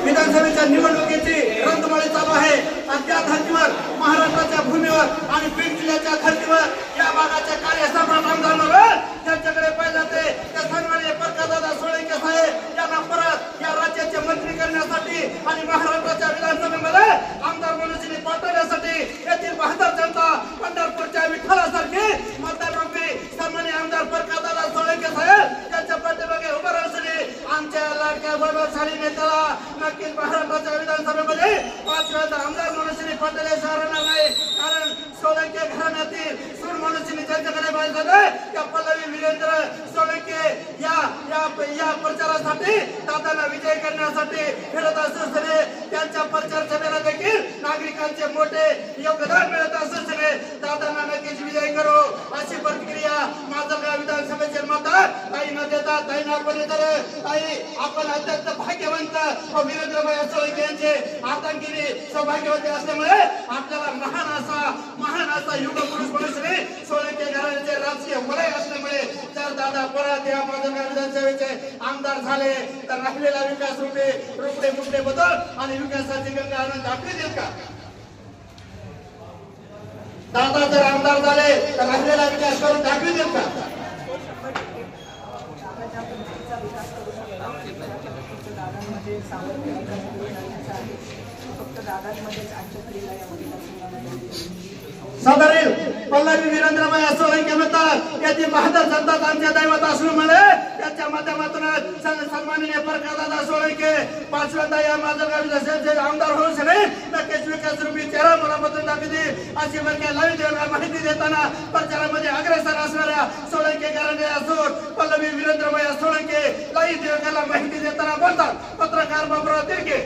विधानसभेच्या निवडणुकीची रणधुमाळी चालू आहे आणि त्या धर्तीवर महाराष्ट्राच्या भूमीवर आणि बीड जिल्ह्याच्या धर्तीवर या भागाच्या कार्यसम्राट आमदार म्हणून त्यांच्याकडे पाहिजे जाते त्या सन्माननीय प्रकाशदादा सोळंके साहेब यांना परत या राज्याचे मंत्री करण्यासाठी आणि महाराष्ट्राच्या विधानसभेमध्ये आमदार म्हणून पाठवण्यासाठी येथील बहादर जनता पंढरपूरच्या विठ्ठलासारखी मतदाररूपी सन्माननीय आमदार प्रकाशदादा सोळंके साहेब यांच्या पाठीमागे उभं राहण्यासाठी आमच्या लाडक्या वैभवशाली नेत्याला नक्कीच महाराष्ट्राच्या विधानसभेमध्ये 5 वेळा आमदार म्हणून पाठवले राहणार नाही। कारण सोळंके घराण्यातील सूर म्हणून त्यांच्याकडे पाहिजे त्या पल्लवी वीरेंद्र सोळंके या प्रचारासाठी दादांना विजय करण्यासाठी फिरत असताना त्यांच्या प्रचार सभेला देखील नागरिकांचे मोठे योगदान मिळत असताना दादांना नक्कीच विजय करू अशी प्रतिक्रिया माजलगाव विधानसभेचे मतदार ताई न देता ताई नागपूर ताई आपण अत्यंत भाग्यवंत वीरेंद्रभाई सोळंके यांचे आतंकीने सौभाग्यवती असल्यामुळे आपल्याला महान असा युग पुरुष म्हणून सोळंके घराण्याचे राजकीय वलय असल्यामुळे जर दादा परत या माजलगाव विधानसभेचे आमदार झाले तर राहिलेला विकास रुपये मुद्दे बदल आणि विकासाची गंगा आनंद दाखवी देईल का? दादा जर आमदार झाले तर राहिलेला विकास करून दाखवी देईल का? सदरील पल्लवी वीरेंद्रभाई सोळंके म्हणतात याची बहादर जनता आमच्या दैवत असल्यामुळे त्याच्या माध्यमातून सन्माननीय प्रकाशदादा सोळंके 5 वेळा या माजलगाव विधानसभेचे आमदार होऊ शकले नक्कीच विकास रूपी चेहरा मनामधून दाखवली अशी माहिती देताना प्रचारामध्ये अग्रेसर असणाऱ्या सोळंके घराणे असून पल्लवी वीरेंद्रभाई सोळंके लाईव्ह देवकाला माहिती देताना बोलतात पत्रकार बाबूराव तिरके